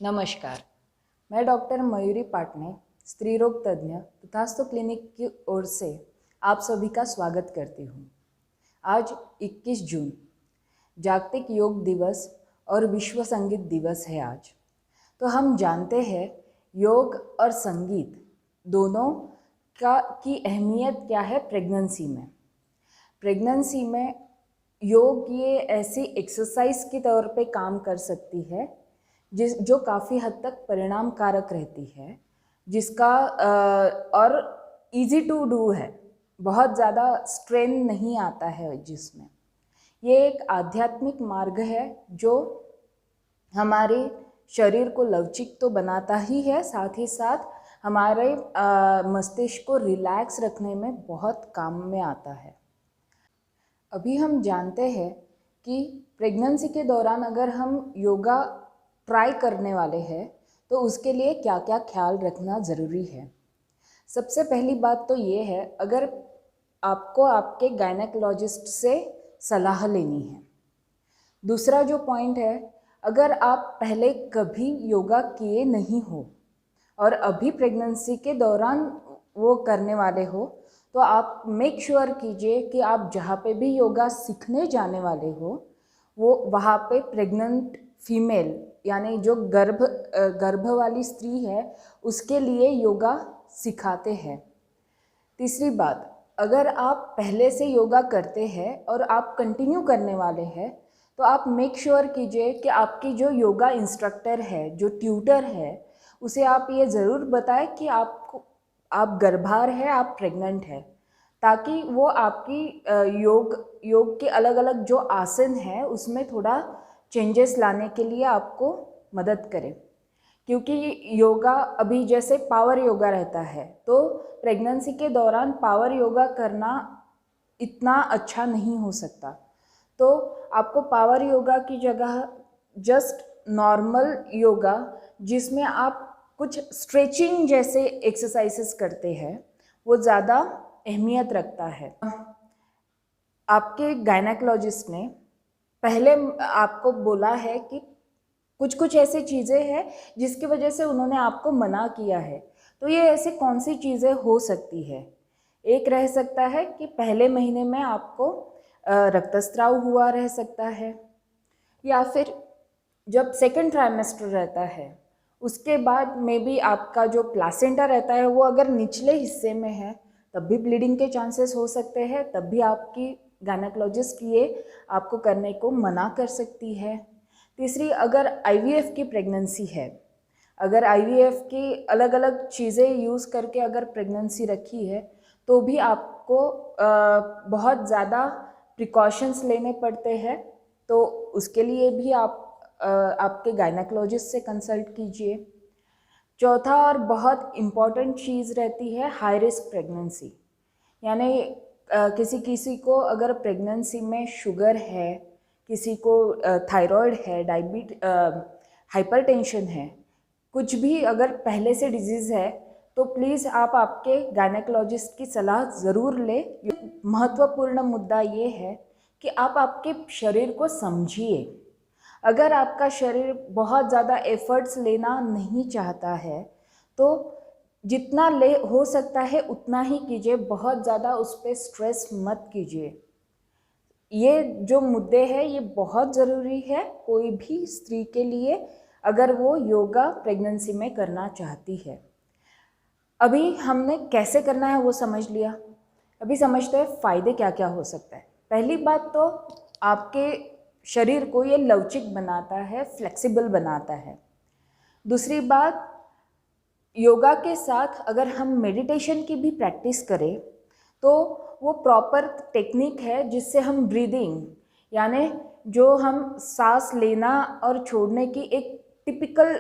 नमस्कार। मैं डॉक्टर मयूरी पाटने, स्त्री रोग तज्ञ तथास्तु क्लिनिक की ओर से आप सभी का स्वागत करती हूँ। आज 21 जून जागतिक योग दिवस और विश्व संगीत दिवस है आज। तो हम जानते हैं योग और संगीत दोनों की अहमियत क्या है प्रेगनेंसी में योग ये ऐसी एक्सरसाइज के तौर पे काम कर सकती है जो काफ़ी हद तक परिणामकारक रहती है, जिसका और इजी टू डू है, बहुत ज़्यादा स्ट्रेन नहीं आता है जिसमें। ये एक आध्यात्मिक मार्ग है जो हमारे शरीर को लवचिक तो बनाता ही है, साथ ही साथ हमारे मस्तिष्क को रिलैक्स रखने में बहुत काम में आता है। अभी हम जानते हैं कि प्रेगनेंसी के दौरान अगर हम योगा ट्राई करने वाले हैं तो उसके लिए क्या क्या ख्याल रखना ज़रूरी है। सबसे पहली बात तो ये है, अगर आपको आपके गायनेकोलॉजिस्ट से सलाह लेनी है। दूसरा जो पॉइंट है, अगर आप पहले कभी योगा किए नहीं हो और अभी प्रेगनेंसी के दौरान वो करने वाले हो, तो आप मेक श्योर कीजिए कि आप जहाँ पे भी योगा सीखने जाने वाले हो वो वहाँ पे प्रेग्नेंट फीमेल यानी जो गर्भ वाली स्त्री है उसके लिए योगा सिखाते हैं। तीसरी बात, अगर आप पहले से योगा करते हैं और आप कंटिन्यू करने वाले हैं तो आप मेक श्योर कीजिए कि आपकी जो योगा इंस्ट्रक्टर है, जो ट्यूटर है, उसे आप ये ज़रूर बताएं कि आप गर्भार है, आप प्रेग्नेंट है, ताकि वो आपकी योग के अलग अलग जो आसन है उसमें थोड़ा चेंजेस लाने के लिए आपको मदद करें। क्योंकि योगा अभी जैसे पावर योगा रहता है, तो प्रेगनेंसी के दौरान पावर योगा करना इतना अच्छा नहीं हो सकता। तो आपको पावर योगा की जगह जस्ट नॉर्मल योगा, जिसमें आप कुछ स्ट्रेचिंग जैसे एक्सरसाइजेस करते हैं, वो ज़्यादा अहमियत रखता है। आपके गायनेकोलॉजिस्ट ने पहले आपको बोला है कि कुछ कुछ ऐसी चीज़ें हैं जिसकी वजह से उन्होंने आपको मना किया है। तो ये ऐसी कौन सी चीज़ें हो सकती है? एक रह सकता है कि पहले महीने में आपको रक्तस्राव हुआ रह सकता है, या फिर जब सेकंड ट्राइमेस्टर रहता है उसके बाद में भी आपका जो प्लासेंटा रहता है वो अगर निचले हिस्से में है तब भी ब्लीडिंग के चांसेस हो सकते हैं, तब भी आपकी गायनेकोलॉजिस्ट ये आपको करने को मना कर सकती है। तीसरी, अगर आईवीएफ की प्रेगनेंसी है, अगर आईवीएफ की अलग अलग चीज़ें यूज़ करके अगर प्रेगनेंसी रखी है तो भी आपको बहुत ज़्यादा प्रिकॉशंस लेने पड़ते हैं, तो उसके लिए भी आप आपके गायनेकोलॉजिस्ट से कंसल्ट कीजिए। चौथा और बहुत इम्पॉर्टेंट चीज़ रहती है हाई रिस्क प्रेगनेंसी, यानी किसी किसी को अगर प्रेगनेंसी में शुगर है, किसी को थायराइड है, हाइपरटेंशन है, कुछ भी अगर पहले से डिजीज़ है, तो प्लीज़ आप आपके गायनेकोलॉजिस्ट की सलाह ज़रूर लें। महत्वपूर्ण मुद्दा ये है कि आप आपके शरीर को समझिए। अगर आपका शरीर बहुत ज़्यादा एफर्ट्स लेना नहीं चाहता है तो जितना हो सकता है उतना ही कीजिए, बहुत ज़्यादा उस पर स्ट्रेस मत कीजिए। ये जो मुद्दे हैं ये बहुत ज़रूरी है कोई भी स्त्री के लिए, अगर वो योगा प्रेगनेंसी में करना चाहती है। अभी हमने कैसे करना है वो समझ लिया, अभी समझते हैं फ़ायदे क्या क्या हो सकता है। पहली बात तो आपके शरीर को ये लवचिक बनाता है, फ्लेक्सिबल बनाता है। दूसरी बात, योगा के साथ अगर हम मेडिटेशन की भी प्रैक्टिस करें तो वो प्रॉपर टेक्निक है जिससे हम ब्रीदिंग, यानी जो हम सांस लेना और छोड़ने की एक टिपिकल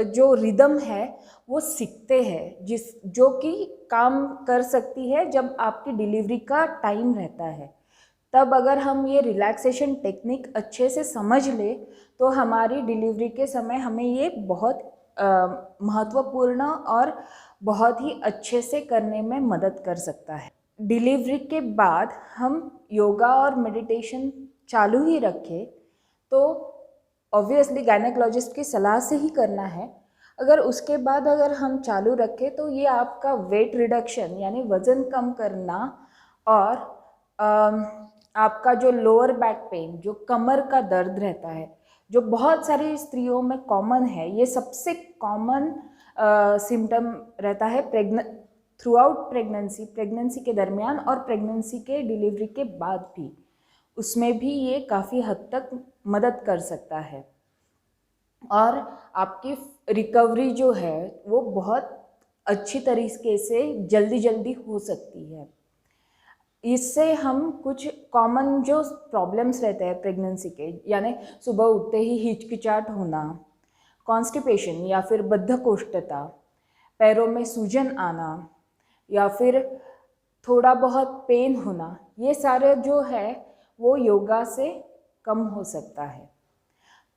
जो रिदम है वो सीखते हैं, जो कि काम कर सकती है जब आपकी डिलीवरी का टाइम रहता है। तब अगर हम ये रिलैक्सेशन टेक्निक अच्छे से समझ ले तो हमारी डिलीवरी के समय हमें ये बहुत महत्वपूर्ण और बहुत ही अच्छे से करने में मदद कर सकता है। डिलीवरी के बाद हम योगा और मेडिटेशन चालू ही रखें तो ऑब्वियसली गायनेकोलॉजिस्ट की सलाह से ही करना है। अगर उसके बाद अगर हम चालू रखें तो ये आपका वेट रिडक्शन यानी वज़न कम करना और आपका जो लोअर बैक पेन, जो कमर का दर्द रहता है, जो बहुत सारी स्त्रियों में कॉमन है, ये सबसे कॉमन सिम्टम रहता है थ्रू आउट प्रेगनेंसी के दरमियान और प्रेगनेंसी के डिलीवरी के बाद भी, उसमें भी ये काफ़ी हद तक मदद कर सकता है और आपकी रिकवरी जो है वो बहुत अच्छी तरीके से जल्दी हो सकती है। इससे हम कुछ कॉमन जो प्रॉब्लम्स रहते हैं प्रेगनेंसी के, यानी सुबह उठते ही हिचकिचाहट होना, कॉन्स्टिपेशन या फिर बद्धकोष्ठता, पैरों में सूजन आना या फिर थोड़ा बहुत पेन होना, ये सारे जो है वो योगा से कम हो सकता है।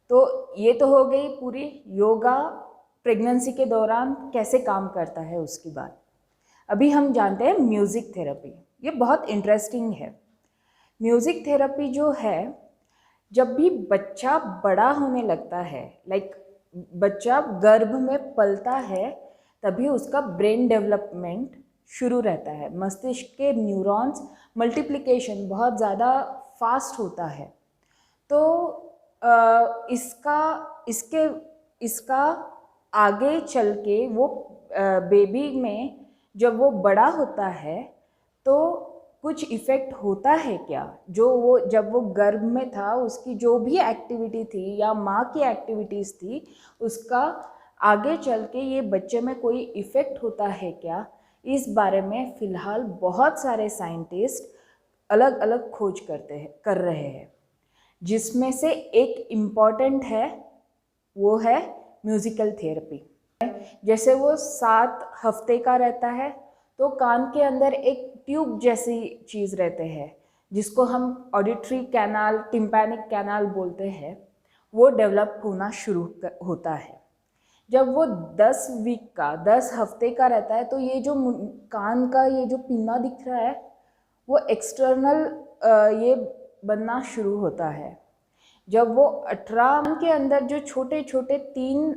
तो ये तो हो गई पूरी योगा प्रेगनेंसी के दौरान कैसे काम करता है उसकी बात। अभी हम जानते हैं म्यूज़िक थेरेपी। ये बहुत इंटरेस्टिंग है। म्यूज़िक थेरेपी जो है, जब भी बच्चा बड़ा होने लगता है, लाइक बच्चा गर्भ में पलता है, तभी उसका ब्रेन डेवलपमेंट शुरू रहता है। मस्तिष्क के न्यूरॉन्स मल्टीप्लिकेशन बहुत ज़्यादा फास्ट होता है। तो इसका आगे चल के वो बेबी में जब वो बड़ा होता है तो कुछ इफ़ेक्ट होता है क्या, जो वो जब वो गर्भ में था उसकी जो भी एक्टिविटी थी या माँ की एक्टिविटीज़ थी, उसका आगे चल के ये बच्चे में कोई इफ़ेक्ट होता है क्या, इस बारे में फ़िलहाल बहुत सारे साइंटिस्ट अलग अलग खोज कर रहे हैं। जिसमें से एक इम्पॉर्टेंट है वो है म्यूज़िकल थेरेपी। जैसे वो 7 हफ्ते का रहता है तो कान के अंदर एक ट्यूब जैसी चीज़ रहते हैं जिसको हम ऑडिटरी कैनाल, टिम्पैनिक कैनाल बोलते हैं, वो डेवलप होना शुरू होता है। जब वो 10 हफ्ते का रहता है तो ये जो कान का ये जो पिन्ना दिख रहा है वो एक्सटर्नल ये बनना शुरू होता है। जब वो 18 के अंदर जो छोटे छोटे 3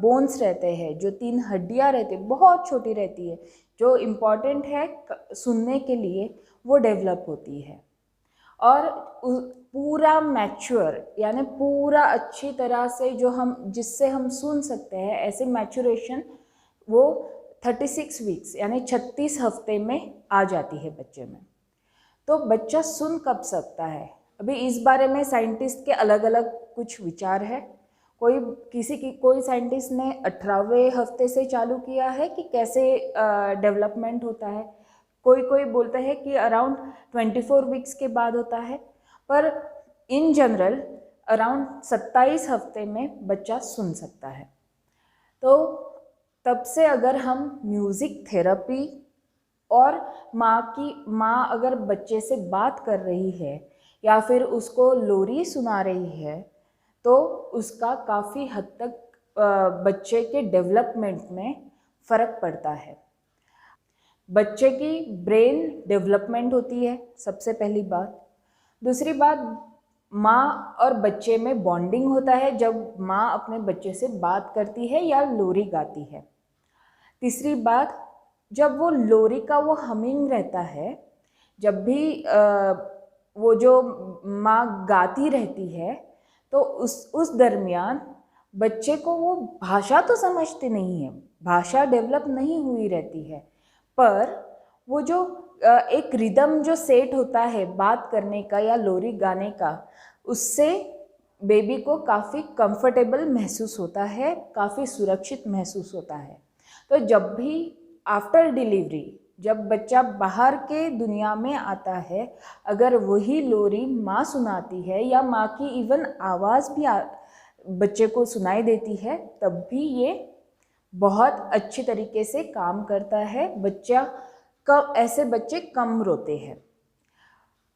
बोन्स रहते हैं, जो 3 हड्डियाँ रहती है, बहुत छोटी रहती है, जो इम्पॉर्टेंट है सुनने के लिए, वो डेवलप होती है और पूरा मैच्योर यानी पूरा अच्छी तरह से जिससे हम सुन सकते हैं, ऐसे मैच्योरेशन वो 36 वीक्स यानी 36 हफ्ते में आ जाती है बच्चे में। तो बच्चा सुन कब सकता है, अभी इस बारे में साइंटिस्ट के अलग अलग कुछ विचार है। कोई साइंटिस्ट ने 18वें हफ्ते से चालू किया है कि कैसे डेवलपमेंट होता है, कोई बोलता है कि अराउंड 24 वीक्स के बाद होता है, पर इन जनरल अराउंड 27 हफ्ते में बच्चा सुन सकता है। तो तब से अगर हम म्यूज़िक थेरेपी और माँ अगर बच्चे से बात कर रही है या फिर उसको लोरी सुना रही है तो उसका काफ़ी हद तक बच्चे के डेवलपमेंट में फ़र्क पड़ता है। बच्चे की ब्रेन डेवलपमेंट होती है सबसे पहली बात। दूसरी बात, माँ और बच्चे में बॉन्डिंग होता है जब माँ अपने बच्चे से बात करती है या लोरी गाती है। तीसरी बात, जब वो लोरी का वो हमिंग रहता है, जब भी वो जो माँ गाती रहती है तो उस दरमियान बच्चे को वो भाषा तो समझते नहीं है, भाषा डेवलप नहीं हुई रहती है, पर वो जो एक रिदम जो सेट होता है बात करने का या लोरी गाने का, उससे बेबी को काफ़ी कंफर्टेबल महसूस होता है, काफ़ी सुरक्षित महसूस होता है। तो जब भी आफ्टर डिलीवरी, जब बच्चा बाहर के दुनिया में आता है, अगर वही लोरी माँ सुनाती है या माँ की इवन आवाज़ भी बच्चे को सुनाई देती है, तब भी ये बहुत अच्छी तरीके से काम करता है। ऐसे बच्चे कम रोते हैं।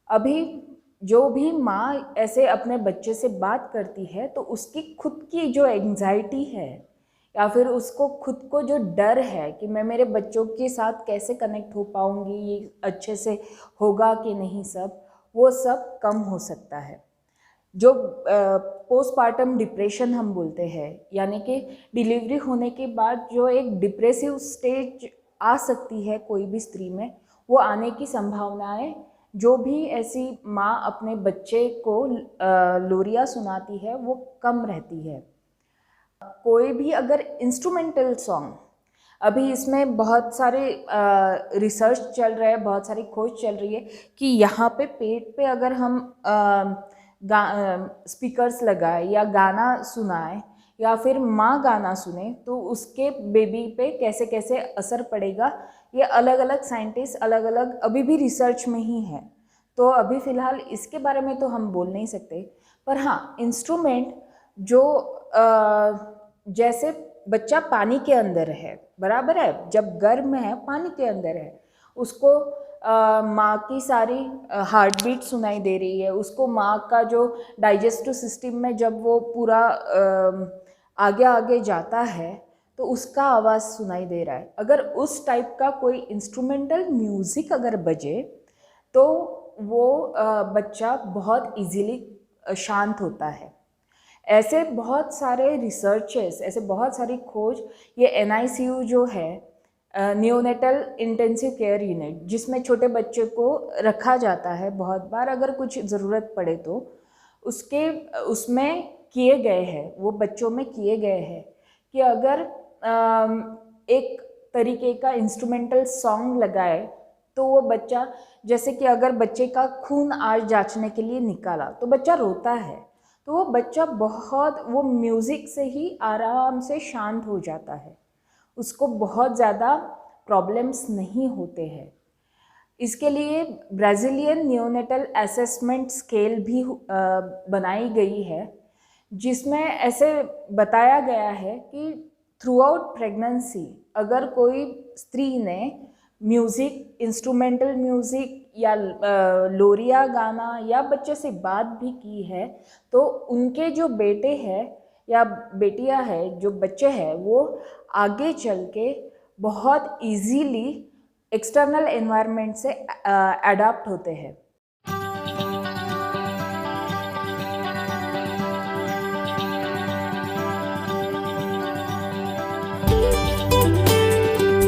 अभी जो भी माँ ऐसे अपने बच्चे से बात करती है तो उसकी खुद की जो एंग्जाइटी है या फिर उसको खुद को जो डर है कि मैं मेरे बच्चों के साथ कैसे कनेक्ट हो पाऊँगी, ये अच्छे से होगा कि नहीं, वो सब कम हो सकता है। जो पोस्टपार्टम डिप्रेशन हम बोलते हैं, यानी कि डिलीवरी होने के बाद जो एक डिप्रेसिव स्टेज आ सकती है कोई भी स्त्री में, वो आने की संभावनाएं, जो भी ऐसी माँ अपने बच्चे को लोरिया सुनाती है वो कम रहती है। कोई भी अगर इंस्ट्रूमेंटल सॉन्ग, अभी इसमें बहुत सारे रिसर्च चल रहे हैं, बहुत सारी खोज चल रही है कि यहाँ पे पेट पे अगर हम स्पीकर्स लगाए या गाना सुनाए या फिर माँ गाना सुने तो उसके बेबी पे कैसे कैसे असर पड़ेगा, ये अलग अलग साइंटिस्ट अलग अलग अभी भी रिसर्च में ही है। तो अभी फ़िलहाल इसके बारे में तो हम बोल नहीं सकते, पर हाँ इंस्ट्रूमेंट जो जैसे बच्चा पानी के अंदर है, बराबर है, जब गर्म है पानी के अंदर है, उसको माँ की सारी हार्ट बीट सुनाई दे रही है, उसको माँ का जो डाइजेस्टिव सिस्टम में जब वो पूरा आगे आगे जाता है तो उसका आवाज़ सुनाई दे रहा है। अगर उस टाइप का कोई इंस्ट्रूमेंटल म्यूज़िक अगर बजे तो वो बच्चा बहुत इजीली शांत होता है। ऐसे बहुत सारे रिसर्चेस, ऐसे बहुत सारी खोज, ये NICU जो है, नियोनेटल इंटेंसिव केयर यूनिट, जिसमें छोटे बच्चे को रखा जाता है बहुत बार अगर कुछ ज़रूरत पड़े तो, उसमें किए गए हैं, वो बच्चों में किए गए हैं कि अगर एक तरीके का इंस्ट्रूमेंटल सॉन्ग लगाए तो वो बच्चा, जैसे कि अगर बच्चे का खून आज जांचने के लिए निकाला तो बच्चा रोता है, तो वो बच्चा बहुत वो म्यूज़िक से ही आराम से शांत हो जाता है, उसको बहुत ज़्यादा प्रॉब्लम्स नहीं होते हैं। इसके लिए ब्राज़ीलियन नियोनेटल असेसमेंट स्केल भी बनाई गई है, जिसमें ऐसे बताया गया है कि थ्रू आउट प्रेगनेंसी अगर कोई स्त्री ने म्यूज़िक, इंस्ट्रूमेंटल म्यूज़िक या लोरिया गाना या बच्चे से बात भी की है तो उनके जो बेटे हैं या बेटियां हैं, जो बच्चे हैं, वो आगे चल के बहुत इजीली एक्सटर्नल एनवायरनमेंट से अडॉप्ट होते हैं।